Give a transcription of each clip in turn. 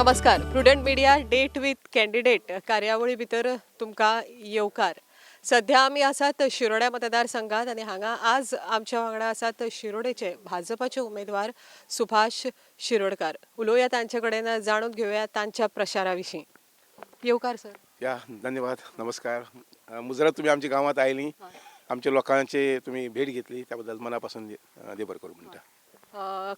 नमस्कार. Prudent Media date with candidate कार्यावळी भितर तुमकां येवकार. सध्या आमी आसात शिरोड्या मतदारसंघात आणि हांगा आज आमच्या वांगडा आसात शिरोडेचे भाजपाचे उमेदवार सुभाष शिरोडकार. उलोवया तांचे कडेन, जाणून घेवया तांच्या प्रचारा विशीं. येवकार सर. या धन्यवाद. नमस्कार. मुजरत तुम्ही आमच्या गावात आयली, आमच्या लोकांचे तुम्ही भेट घेतली त्याबद्दल मनापासून देबर करू म्हणटा.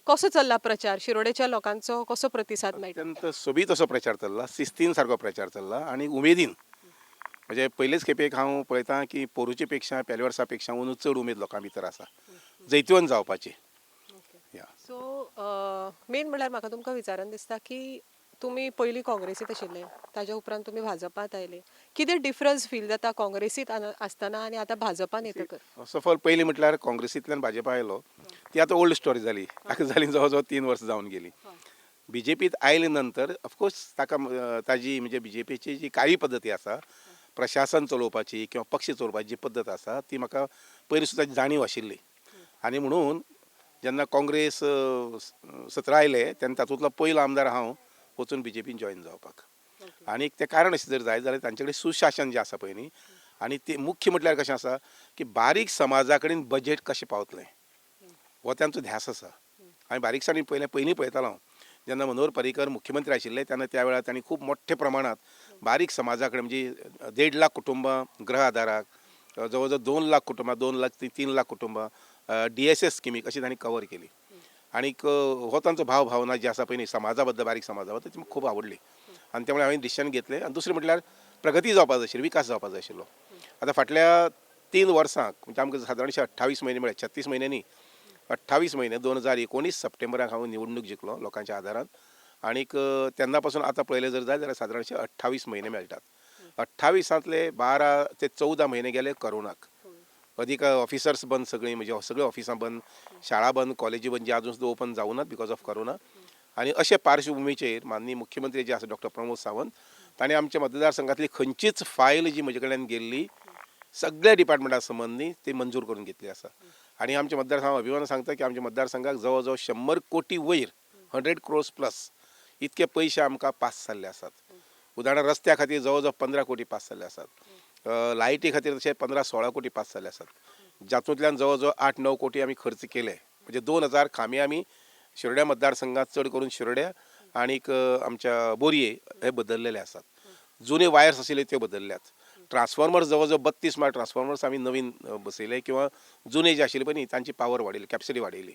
कसो चल्ला प्रचार? शिरोडेच्या लोकांचो कसो प्रतिसाद मेळटा? अत्यंत सोबीत असो प्रचार चल्ला, शिस्तीन सारको प्रचार चल्ला आणि उमेदीन. म्हणजे पयलेच खेपेक हांव पळयतां की पोरूचे पेक्षा पहिल्या वर्सा पेक्षा अंदू चड उमेद लोकां भितर आसा जैतवन जावपाची. सो मेन म्हणल्यार म्हाका तुमकां विचारन दिसता की तुम्ही पयलीं काँग्रेसीत आशिल्ले, ताज्या उपरांत तुम्ही भाजपात आयले. कितें डिफरन्स फील जाता काँग्रेसीत आसतना आनी आतां भाजपान येतकर? फर्स्ट ऑफ ऑल पयलीं म्हटल्यार काँग्रेसींतल्यान भाजपा आयलो ती आतां ओल्ड स्टोरी जाली. ताका जाली जवळ जवळ 3 वर्सां जावन गेली. बीजेपीत आयले नंतर ऑफकोर्स ताका ताजी म्हणजे बीजेपीची जी कार्य पद्दती आसा, प्रशासन चलोवपाची किंवा पक्ष चलोवपाची जी पद्दत आसा ती म्हाका पयलीं सुद्दां जाणीव आशिल्ली. आनी म्हणून जेन्ना काँग्रेस सतरा आयले तेन्ना तातूंतलो पयलो आमदार हांव वचून बीजेपीन जॉईन जावपाक. आनी तें कारण अशें जर जाय जाल्यार तांचे कडेन सुशासन जें आसा पळय न्ही, आनी ते मुख्य म्हटल्यार कशें आसा की बारीक समाजा कडेन बजेट कशें पावतलें हो तांचो ध्यास आसा. हांवें बारीकसाणी पयलीं पळयतालो हांव जेन्ना मनोहर पर्रीकर मुख्यमंत्री आशिल्ले तेन्ना त्या वेळार तांणी खूब मोठ्या प्रमाणात बारीक समाजा कडेन म्हणजे 1.5 लाख कुटुंबां ग्रह आदाराक, जवळ जवळ 2 लाख कुटुंबां, 2 लाख ते 3 लाख कुटुंबां DSS स्किमीक अशी तांणी कवर केली. आनीक हो तांचो भावना जी आसा पळय न्ही समाजा बद्दल, बारीक समाजा बद्दल ती म्हाका खूब आवडली. आनी त्यामुळे हांवें डिसिशन घेतलें. आनी दुसरें म्हटल्यार प्रगती जावपाक जाय आशिल्ली, विकास जावपाक जाय आशिल्लो. आतां फाटल्या 3 वर्सांक म्हणजे आमकां सादारणशे 28 म्हयने म्हळ्यार 36 म्हयने न्ही, 28 म्हयने 2019 सप्टेंबराक हांव निवडणूक जिखलो लोकांच्या आदारान. आनीक तेन्ना पासून आतां पळयलें जर जाय जाल्यार सादारणशे 28 म्हयने मेळटात. 28 12 ते 14 म्हयने गेले कोरोनाक. अदीक ऑफिसर्स बंद सगळीं, म्हणजे सगळीं ऑफिसां बंद, शाळा बंद, कॉलेजी बंद, जे अजून सुद्दां ओपन जावनात बिकॉज ऑफ कोरोना. आनी अशे पार्श्वभुमीचेर माननीय मुख्यमंत्री जे आसा डॉक्टर प्रमोद सावंत ताणें आमच्या मतदारसंघातली खंयचीच फायल जी म्हजे कडल्यान गेल्ली सगळ्या डिपार्टमेंटा संबंधी ती मंजूर करून घेतली आसा. आनी आमच्या मतदारसंघाक अभिमान सांगता की आमच्या मतदारसंघाक जवळ जवळ 100 कोटी वयर 100 crores प्लस इतके पयशे आमकां पास जाल्ले आसात. उदाहरणार्थ रस्त्या खातीर जवळ जवळ 15 कोटी पास जाल्ले आसात. लायटी खातीर तशे 15-16 कोटी पास जाल्ले आसात. जातूंतल्यान जवळ जवळ 8-9 कोटी आमी खर्च केले. म्हणजे 2000 खांबे आमी शिरोड्या मतदारसंघात चड करून शिरोड्या आनीक आमच्या बोरये हे बदललेले आसात. जुने वायर्स आशिल्ले त्यो बदलल्यात. ट्रान्सफॉर्मर्स जवळ जवळ 32 म्हळ्यार ट्रान्सफॉर्मर्स आमी नवीन बसयले किंवा जुने जे आशिल्ले पळय न्ही तांची पावर वाडयली, कॅपसिटी वाडयली.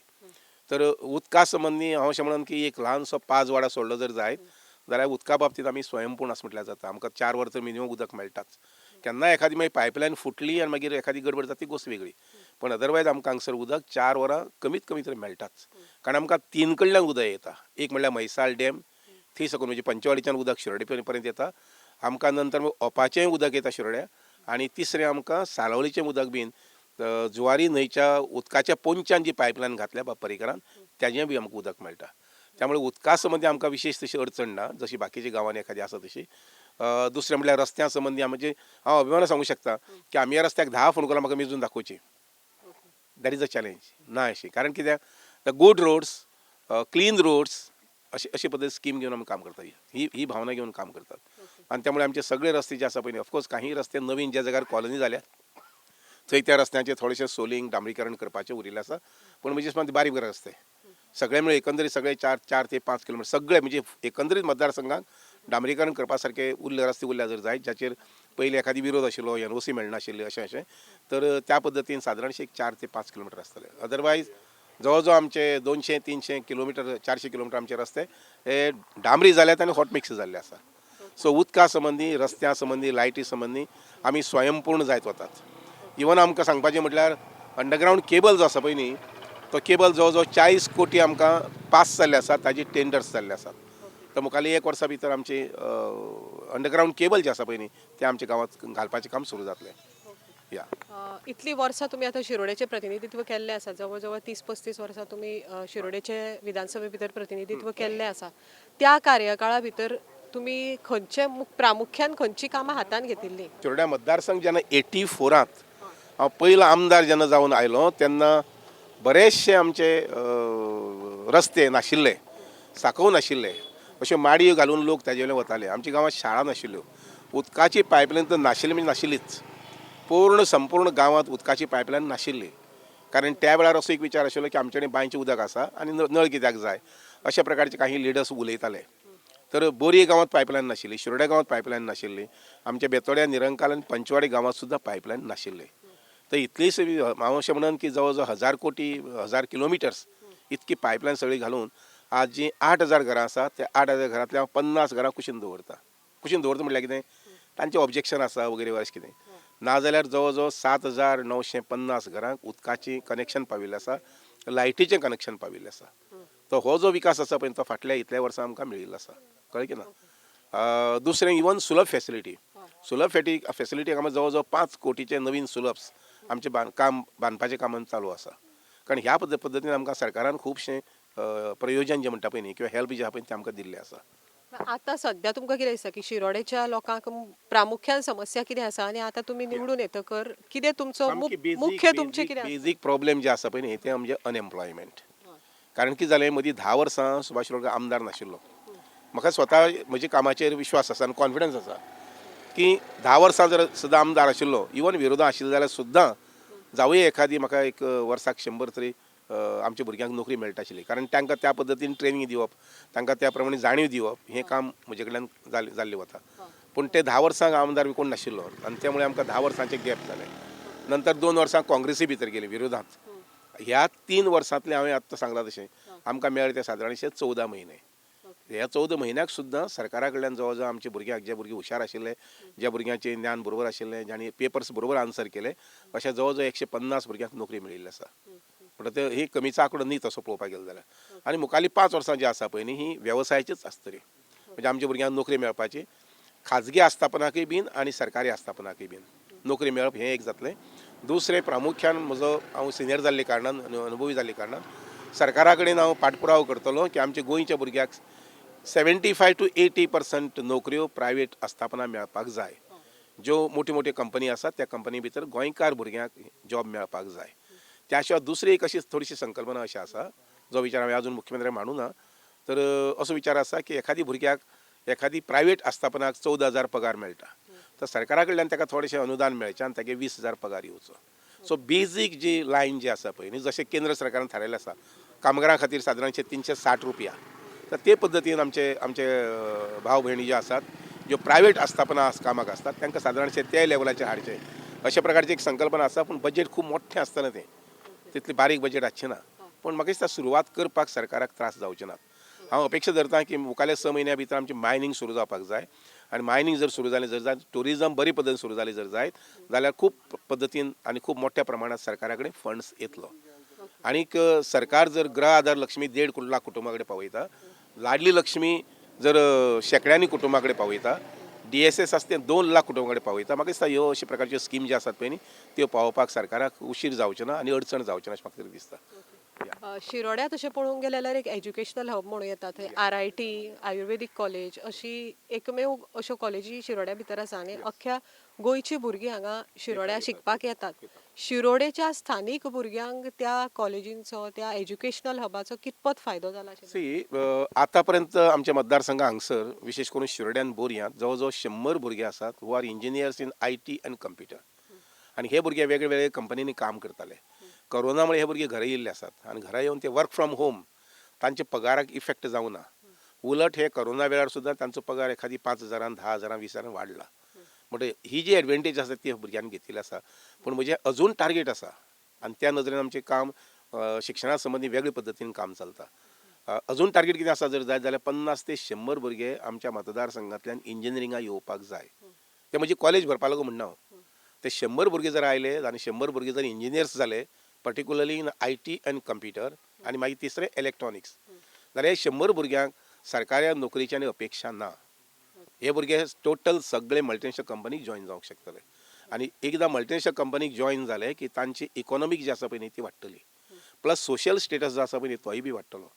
तर उदका संबंधी हांव अशें म्हणन की एक ल्हानसो 5 वाडा सोडलो जर जायत जाल्यार उदका बाबतींत आमी स्वयंपूर्ण आसा म्हटल्यार जाता. आमकां 4 वर तर मिनिमम उदक मेळटाच. केन्ना एखादी मागीर पायपलायन फुटली आनी मागीर एखादी गडबड जाता ती गोश्ट वेगळी. पण अदरवायज आमकां हांगसर उदक 4 वरां कमीत कमी तरी मेळटाच. कारण आमकां 3 कडल्यान उदक येता. एक म्हणल्यार म्हैसाळ डॅम, थंय सकून म्हणजे पंचवाडीच्यान उदक शिरोडे पर्यंत येता. आमकां नंतर ओपाचेंय उदक येता शिरोड्या. आनी तिसरें आमकां सालवलीचें उदक बीन जुवारी न्हंयच्या उदकाच्या पोंदच्यान जी पायपलायन घातल्या पर्रीकरान ताजें बी आमकां उदक मेळटा. त्यामुळे उदका संबंधी आमकां विशेश तशी अडचण ना जशी बाकीच्या गांवांनी एखादी आसा तशी. दुसरें म्हटल्यार रस्त्या संबंधी म्हणजे हांव अभिमानान सांगूं शकता की आमी ह्या रस्त्याक 10 फोंडकुलां म्हाका मेजून दाखोवची. दॅट इज अ चॅलेंज ना अशी. कारण कित्याक the good roads, clean roads अशी पद्दत स्कीम घेवन आमी काम करता. ही भावना घेवन काम करतात. आनी त्यामुळे आमचे सगळे रस्ते जे आसा पळय न्ही ऑफकोर्स काही रस्ते नवीन ज्या जाग्यार कॉलनी जाल्या थंय त्या रस्त्याचें थोडेशें सोलिंग डांबरीकरण करपाचें उरिल्लें आसा. पण म्हणजे दिसता बारीक रस्ते सगळे मेळून एकंदरीत सगळे 4 ते 5 किलोमिटर सगळे म्हणजे एकंदरीत मतदारसंघाक डांबरीकरण करपा सारके उरले रस्ते उरल्या जर जायत जाचेर पयलीं एखादी विरोध आशिल्लो, NOC मेळनाशिल्ली अशें तर त्या पद्दतीन सादारणशे 4 ते 5 किलोमिटर आसतले. अदरवायज जवळ जवळ आमचे 200-300 किलोमिटर 400 किलोमिटर आमचे रस्ते हे डांबरी जाल्यात आनी हॉट मिक्स जाल्ले आसा. सो उदका संबंधी, रस्त्या संबंधी, लायटी संबंधी आमी स्वयंपूर्ण जायत वतात. इवन आमकां सांगपाचें म्हटल्यार अंडरग्रावंड केबल जो आसा पळय न्ही तो केबल जवळ जवळ 40 कोटी आमकां पास जाल्ले आसात, ताजी टेंडर्स जाल्ले आसात. तर मुखाल्ली 1 वर्सा भितर आमची अंडरग्रावंड केबल जे आसा पळय न्ही ते आमच्या गांवांत घालपाचें काम सुरू जातलें. या इतली वर्सां तुम्ही आता शिरोडेचे प्रतिनिधित्व केल्लें आसा. जवळ जवळ 30-35 वर्सां तुम्ही शिरोडेचे विधानसभे भितर प्रतिनिधित्व केल्लें आसा. त्या कार्यकाळा भितर तुम्ही खंयचे प्रामुख्यान खंयची कामां हातान घेतिल्ली? शिरोड्या मतदारसंघ जेन्ना 84त हांव पयलो आमदार जेन्ना जावन आयलो तेन्ना बरेचशे आमचे रस्ते नाशिल्ले, साखव नाशिल्ले. अश्यो माडयो घालून लोक ताजे वयल्यान वताले. आमच्या गांवांत शाळा नाशिल्ल्यो, उदकाची पायपलायन तर नाशिल्ली म्हणजे नाशिल्लीच. संपूर्ण गांवांत उदकाची पायपलायन नाशिल्ली. कारण त्या वेळार असो एक विचार आशिल्लो की आमचे कडेन बांयचें उदक आसा आनी नळ कित्याक जाय, अशा प्रकारचे काही लिडर्स उलयताले. तर बोरये गांवांत पायपलायन नाशिल्ली, शिरोड्या गांवांत पायपलायन नाशिल्ली, आमच्या बेतोड्या, निरंकाल आनी पंचवाडी गांवांत सुद्दां पायपलायन नाशिल्ली. तर इतलीच हांव अशें म्हणन की जवळ जवळ 1000 किलोमिटर्स इतकी पायपलायन सगळी घालून आज जी 8000 घरां आसात त्या 8000 घरांतल्या 50 घरां कुशीन दवरता. कुशीन दवरता म्हटल्यार कितें, तांचें ऑब्जेक्शन आसा वगैरे अशें कितें नाजाल्यार जवळ जवळ 7950 घरांक उदकाची कनेक्शन पाविल्लें आसा, लायटीचें कनेक्शन पाविल्लें आसा. तो हो जो विकास आसा पळय तो फाटल्या इतल्या वर्सां आमकां मेळिल्लो आसा, कळ्ळें की ना. दुसरें इवन सुलभ फेसिलिटी आमकां जवळ जवळ 5 कोटीचे नवीन सुलभs आमचें बांदपाचें काम चालू आसा. कारण ह्या पद्दतीन आमकां सरकारान खुबशें प्रयोजन जें म्हणटा पळय न्ही किंवा हेल्प जें आहा पळय तें आमकां दिल्लें आसा. आता सध्या तुमकां कितें दिसता की शिरोडेच्या लोकांक प्रामुख्यान समस्या कितें आसा आनी आता तुम्ही निवडून येतकर कितें तुमचो मुख्य तुमचें कितें बेजीक प्रॉब्लेम जे आसा पळय न्ही तें म्हणजे अनएम्प्लॉयमेंट. कारण कितें जालें मदीं 10 वर्सां सुभाष शिरोडकर आमदार नाशिल्लो. म्हाका स्वता म्हज्या कामाचेर विश्वास आसा आनी कॉन्फिडन्स आसा की 10 वर्सां जर सुद्दां आमदार आशिल्लो, इवन विरोधांत आशिल्लो जाल्यार सुद्दां जावूय एखादी म्हाका एक वर्साक 100 तरी आमच्या भुरग्यांक नोकरी मेळटा आशिल्ली. कारण तांकां त्या पद्दतीन ट्रेनींग दिवप, तांकां त्या प्रमाणे जाणीव दिवप हें काम म्हजे कडल्यान जाल्लें वता. पूण ते 10 वर्सांक आमदार बी कोण नाशिल्लो आनी त्यामुळे आमकां 10 वर्सांचे गॅप जाले. नंतर 2 वर्सां काँग्रेसी भितर गेली विरोधांत. ह्या 3 वर्सांतले हांवें आत्तां सांगलां तशें आमकां मेळ्ळे ते सादारणशे 14 म्हयने. ह्या 14 म्हयन्याक सुद्दां सरकारा कडल्यान जवळ जवळ आमच्या भुरग्यांक, जे भुरगे हुशार आशिल्ले, ज्या भुरग्यांचें ज्ञान बरोबर आशिल्लें, ज्यांनी पेपर्स बरोबर आन्सर केले, अशा जवळ जवळ 150 भुरग्यांक नोकरी मेळिल्ली आसा. म्हणटा ते ही कमीचो आंकडो न्ही तसो पळोवपाक गेलो जाल्यार. आनी मुखाल्ली 5 वर्सां जी आसा पळय न्ही ही वेवसायाचीच आसतली. म्हणजे आमच्या भुरग्यांक नोकरी मेळपाची खाजगी आस्थापनाकय बीन आनी सरकारी आस्थापनाकय बीन नोकरी मेळप हें एक जातलें. दुसरें प्रामुख्यान म्हजो हांव सिनियर जाल्ले कारणान, अनुभवी जाल्ले कारणान सरकारा कडेन हांव पाठपुरावो करतलो की आमच्या गोंयच्या भुरग्याक 75 to 80% नोकऱ्यो प्रायवेट आस्थापना मेळपाक जाय. ज्यो मोठी मोठी कंपनी आसात त्या कंपनी भितर गोंयकार भुरग्यांक जॉब मेळपाक जाय. त्या शिवाय दुसरी एक अशी थोडीशी संकल्पना अशी आसा जो विचार हांवें अजून मुख्यमंत्र्याक मांडूं ना. तर असो विचार आसा की एखादी भुरग्याक एखादी प्रायवेट आस्थापनाक 14,000 पगार मेळटा, तर सरकारा कडल्यान ताका थोडेशें अनुदान मेळचें आनी तागे 20,000 पगार येवचो. सो बेजीक जी लायन जी आसा पळय न्ही, जशें केंद्र सरकारान थारायलें आसा कामगारां खातीर सादारणशे 360 रुपया, तर ते पद्दतीन आमचे भाव भयणी जे आसात ज्यो प्रायवेट आस्थापना कामाक आसतात तांकां सादारणशे त्या लेवलाचेर हाडचे अशा प्रकारची एक संकल्पना आसा. पूण बजेट खूब मोठें आसतलें तें, तितलें बारीक बजेट आसचें ना. पूण म्हाका दिसता सुरवात करपाक सरकाराक त्रास जावचे नात. हांव अपेक्षा धरतां की मुखाल्या 6 म्हयन्या भितर आमचें मायनींग सुरू जावपाक जाय. आनी मायनींग जर सुरू जालें, जर टुरिजम बरे पद्दतीन सुरू जालें जर जायत जाल्यार खूब पद्दतीन आनी खूब मोठ्या प्रमाणात सरकारा कडेन फंड्स येतलो. आनीक सरकार जर गृह आधार लक्ष्मी 1.5 लाख कुटुंबा कडेन पावयता, लाडली लक्ष्मी जर शेकड्यांनी कुटुंबा कडेन पावयता, DSS आसा तें 2 लाख कुटुंबा कडेन पावयता, म्हाका दिसता ह्यो अशे प्रकारच्यो स्कीम ज्यो आसात पळय न्ही त्यो पावोवपाक सरकाराक उशीर जावचो ना आनी अडचण जावची ना अशें म्हाका तरी दिसता. शिरोड्यात अशें पळोवंक गेलें जाल्यार एक एज्युकेशनल हब म्हणून येता. थंय RIT, आयुर्वेदीक कॉलेज अशी एकमेव अश्यो कॉलेजी शिरोड्या भितर आसा आनी अख्ख्या गोंयची भुरगीं हांगा शिरोड्या शिकपाक येतात. शिरोडेच्या स्थानीक भुरग्यांक त्या कॉलेजींचो, त्या एज्युकेशनल हबाचो कितपत फायदो जाला? आतां पर्यंत आमच्या मतदारसंघा हांगसर विशेश करून शिरोड्यान बोरयांत जवळ जवळ 100 भुरगे आसात who are engineers in IT end computer. आनी हे भुरगे वेगळे वेगळे कंपनींनी काम करताले. कोरोना मुळे हे भुरगे घरा येयल्ले आसात आनी घरा येवन ते वर्क फ्रॉम होम तांचे पगाराक इफेक्ट जावं ना. उलट हे कोरोना वेळार सुद्दां तांचो पगार एखादी 5,000, 10,000, 20,000 वाडला. म्हणजे ही जी एडवांटेज आसा ती भुरग्यांनी घेतिल्ली आसा. पूण म्हजें अजून टार्गेट आसा आनी त्या नदरेन आमचें काम शिक्षणा संबंधी वेगळे पद्दतीन काम चलता. अजून टार्गेट कितें आसा जर जायत जाल्यार 50 ते 100 भुरगे आमच्या मतदारसंघांतल्यान इंजिनियरिंगाक येवपाक जाय. ते म्हजी कॉलेज भरपा लागून म्हणना हांव. ते 100 भुरगे जर आयले आनी 100 भुरगे जर इंजिनियर्स जाले particularly in IT end computer आनी मागीर तिसरें इलेक्ट्रॉनिक्स, जाल्यार 100 भुरग्यांक सरकारी नोकरीची आनी अपेक्षा ना. हे भुरगे टोटल सगळे मल्टीनॅशनल कंपनीक जॉयन जावंक शकतले. आनी एकदां मल्टीनॅशनल कंपनीक जॉयन जाले की तांची इकॉनॉमीक जी आसा पळय न्ही ती वाडटली. प्लस सोशल स्टेटस जो आसा पळय न्ही तोय बी वाडटलो.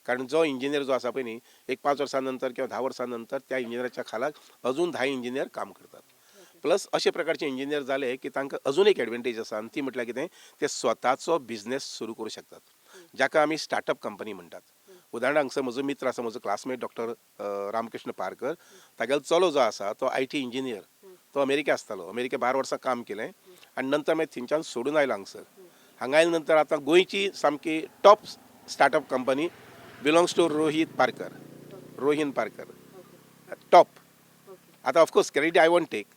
कारण जो इंजिनियर जो आसा पळय न्ही एक 5 वर्सां नंतर किंवा 10 वर्सां नंतर त्या इंजिनियराच्या खालाक अजून 10 इंजिनियर काम करतात. प्लस अशे प्रकारचे इंजिनियर जाले की तांकां अजून एक एडवांटेज आसा आनी ती म्हटल्यार कितें, ते स्वताचो बिझनेस सुरू करूं शकतात, जाका आमी स्टार्टअप कंपनी म्हणटात. उदाहरणार्थ हांगसर म्हजो मित्र आसा, म्हजो क्लासमेट डॉक्टर रामकृष्ण पारकर, तागेलो चलो जो आसा तो IT इंजिनियर, तो अमेरिका आसतालो, अमेरिका 12 वर्सां काम केलें आनी नंतर मागीर थंयच्यान सोडून आयलो हांगसर. हांगा आयले नंतर आतां गोंयची सामकी top startup company belongs to Rohin Parkar top. आतां of course credit I want take,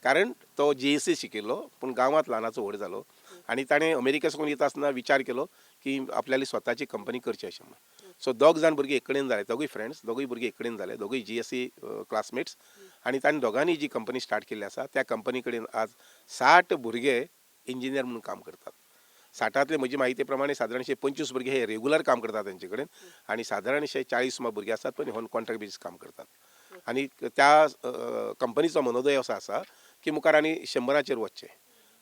कारण तो JSC शिकिल्लो पूण गांवांत ल्हानाचो व्हड जालो आनी ताणें अमेरिका साकून येता आसतना विचार केलो की आपल्याली स्वताची कंपनी करची अशें म्हणून. सो दोग जाण भुरगे एक कडेन जाले, दोगूय फ्रेंड्स, दोगूय भुरगे एक कडेन जाले, दोगूय JSC क्लासमेट्स आनी तांणी दोगांनी जी कंपनी स्टार्ट केल्ली आसा त्या कंपनी कडेन आज 60 भुरगे इंजिनियर म्हणून काम करतात. 60तले म्हजी म्हायती प्रमाणे सादारणशे 25 भुरगे हे रेग्युलर काम करतात तेंचे कडेन आनी सादारणशे 40 सुमार भुरगे आसात पळय न्ही कॉन्ट्रॅक्ट बेजीस काम करतात. आनी त्या कंपनीचो मनोदय असो आसा की मुखार आनी 100चेर वचचें.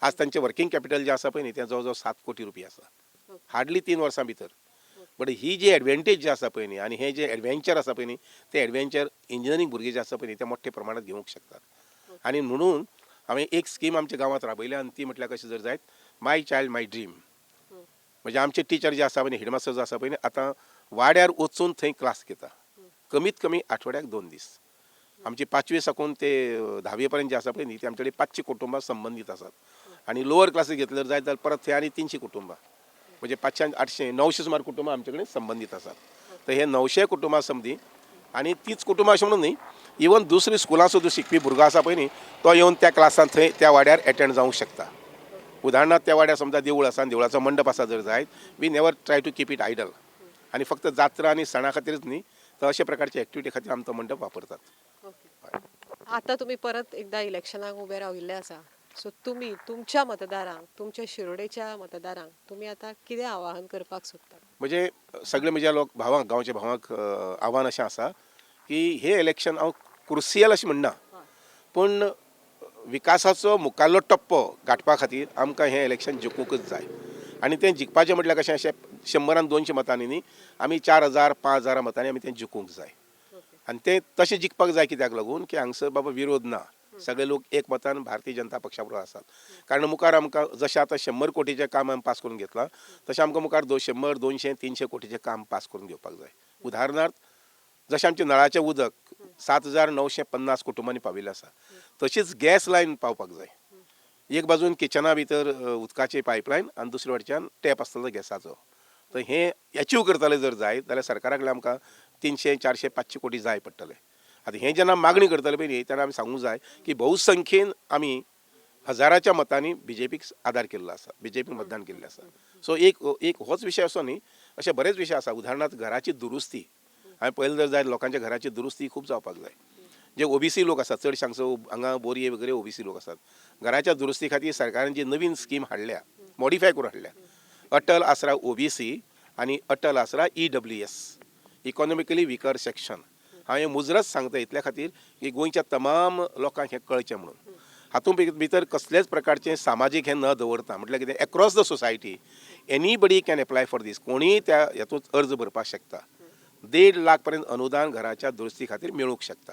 आज तांचें वर्कींग कॅपिटल जें आसा पळय न्ही तें जवळ जवळ 7 कोटी रुपया आसा हार्डली 3 वर्सां भितर. बट ही जी एडवांटेज जी आसा पळय न्ही आनी हे जे एडवेंचर आसा पळय न्ही ते एडवेंचर इंजिनियरींग भुरगे जे आसा पळय न्ही ते मोठ्या प्रमाणात घेवंक शकतात. आनी म्हणून हांवें एक स्कीम आमच्या गांवांत राबयल्या आनी ती म्हटल्यार कशें जर जायत माय चायल्ड माय ड्रीम. म्हणजे आमचे टिचर जे आसा पळय न्ही हेडमास्टर जो आसा पळय न्ही आतां वाड्यार वचून थंय क्लास घेता, कमीत कमी आठवड्याक 2 दीस. आमची 5वी साकून ते 10वी पर्यंत जे आसा पळय न्ही ते आमचे कडेन 500 कुटुंबां संबंदीत आसात आनी लोअर क्लासीस घेतल्यार जायत जाल्यार परत थंय आनी 300 कुटुंबां, म्हणजे 500 800 900 सुमार कुटुंबां आमचे कडेन संबंदीत आसात. तर हे 900 कुटुंबां समदी आनी तीच कुटुंबां अशें म्हणून न्ही, इवन दुसरी स्कुलां सुद्दां शिकपी भुरगो आसा पळय न्ही तो येवन त्या क्लासांत थंय त्या वाड्यार एटेंड जावंक शकता. उदाहरणार्थ त्या वाड्यार समजा देवूळ आसा आनी देवळाचो मंडप आसा जर जायत, we never try to keep it idle आनी फक्त जात्रा आनी सणा खातीरच न्ही तर अशा प्रकारच्या एक्टिविटी खातीर आमी तो मंडप वापरतात. आता तुम्ही परत एकदा इलेक्शनाक उबे राविल्ले आसा, सो तुम्ही तुमच्या मतदारांक, तुमच्या शिरोडेच्या मतदारांक तुम्ही आता कितें आवाहन करपाक सोदतात? म्हणजे सगळे म्हज्या लोक भावांक, गांवच्या भावांक आव्हान अशें आसा की हे इलेक्शन हांव क्रुसियल अशें म्हणना, पूण विकासाचो मुखारलो टप्पो गाठपा खातीर आमकां हें इलेक्शन जिखूंकच जाय. आनी तें जिखपाचें म्हटल्यार कशें अशें 100-200 मतांनी न्ही, आमी 4000-5000 मतांनी आमी तें जिखूंक जाय. आनी तें तशें जिखपाक जाय कित्याक लागून की हांगसर बाबा विरोध ना, सगळे लोक एक मतान भारतीय जनता पक्षा बरोबर आसात. कारण मुखार आमकां जशें आतां 100 कोटीचें काम आमी पास करून घेतलां तशें आमकां मुखार 100, 200, 300 कोटीचें काम पास करून घेवपाक जाय. उदाहरणार्थ जशें आमचें नळाचें उदक 7950 कुटुंबांनी पाविल्लें आसा, तशीच गॅस लायन पावपाक जाय. एक बाजून किचना भितर उदकाची पायपलायन आनी दुसरे वटच्यान टॅप आसतलो गॅसाचो. तर हें एचीव करतले जर जायत जाल्यार सरकारा कडल्यान आमकां 300, 400, 500 कोटी जाय पडटले. आतां हें जेन्ना मागणी करतले पळय न्ही तेन्ना आमी सांगूंक जाय की भोवसंख्येन आमी हजाराच्या मतांनी BJPक आदार केल्लो आसा, BJPक मतदान केल्लें आसा. सो एक होच विशय असो न्ही, अशे बरेच विशय आसा. उदाहरणार्थ घराची दुरुस्ती, हांवें पळयलें जर जायत लोकांच्या घराची दुरुस्ती खूब जावपाक जाय. जे OBC लोक आसात, चडशे हांगा बोरये वगैरे OBC लोक आसात, घराच्या दुरुस्ती खातीर सरकारान जी नवीन स्कीम हाडल्या, मॉडिफाय करून हाडल्या, अटल आसरा OBC आनी अटल आसरा EWS, इकॉनॉमिकली विकर सेक्शन. हांव हें मुजरत सांगता इतल्या खातीर की गोंयच्या तमाम लोकांक हें कळचें म्हणून. हातूंत भितर कसलेच प्रकारचें सामाजीक हें न दवरता, म्हटल्यार कितें across the society anybody can apply for this, कोणीय त्या हातूंत अर्ज भरपाक शकता. 1.5 लाख पर्यंत अनुदान घराच्या दुरुस्ती खातीर मेळूंक शकता.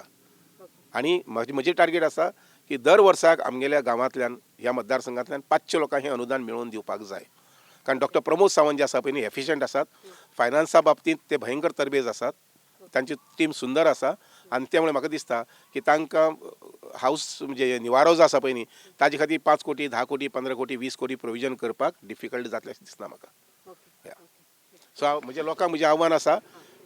आनी म्हजी टार्गेट आसा की दर वर्साक आमगेल्या गांवांतल्यान ह्या मतदारसंघांतल्यान 500 लोकांक हें अनुदान मेळोवन दिवपाक जाय. कारण डॉक्टर प्रमोद सावंत जे आसा पळय न्ही एफिशियंट आसात, फायनान्सा बाबतींत ते भयंकर तरबेज आसात, तांची टीम सुंदर आसा आनी त्यामुळे म्हाका दिसता की तांकां हाऊस म्हणजे निवारो जो आसा पळय न्ही ताजे खातीर 5 कोटी, 10 कोटी, 15 कोटी, 20 कोटी प्रोविजन करपाक डिफिकल्ट जातलें अशें दिसना म्हाका. सो म्हज्या लोकांक म्हजें आव्हान आसा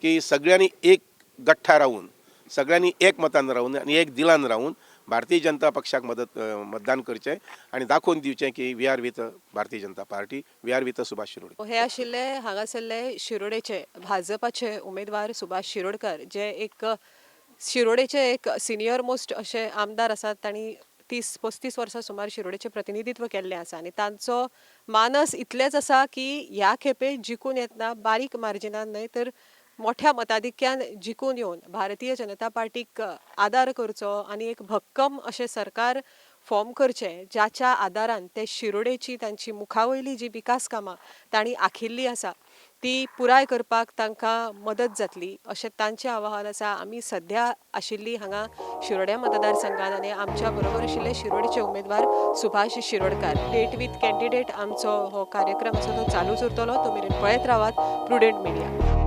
की सगळ्यांनी एक गठ्ठा रावून, सगळ्यांनी एक मतान रावून आनी एक दिलान रावून भारतीय जनता पक्षाक मतदान करचें आनी दाखोवन दिवचें की we are with Bharatiya Janata Party, we are with Subhash Shirodkar. हे आशिल्ले हांगासरले शिरोडेचे भाजपाचे उमेदवार सुभाष शिरोडकर, जे एक शिरोडेचे एक सिनियर मोस्ट असे आमदार आसात. तांणी 30-35 वर्सां सुमार शिरोडेचे प्रतिनिधित्व केल्लें आसा आनी तांचो मानस इतलेंच आसा की ह्या खेपे जिखून येतना बारीक मार्जिनान न्हय तर मोठ्या मताधिक्यान जिखून येवन भारतीय जनता पार्टीक आदार करचो आनी एक भक्कम अशें सरकार फॉर्म करचें, ज्याच्या आदारान ते शिरोडेची तांची मुखावयली जी विकास कामां तांणी आखिल्ली आसा ती पुराय करपाक तांकां मदत जातली अशें तांचें आवाहन आसा. आमी सध्या आशिल्ली हांगा शिरोड्या मतदारसंघात आनी आमच्या बरोबर आशिल्ले शिरोडेचे उमेदवार Subhash Shirodkar. Date with candidate आमचो हो कार्यक्रम आसा तो चालूच उरतलो. तो मेरेन पळयत रावात प्रुडंट मिडिया.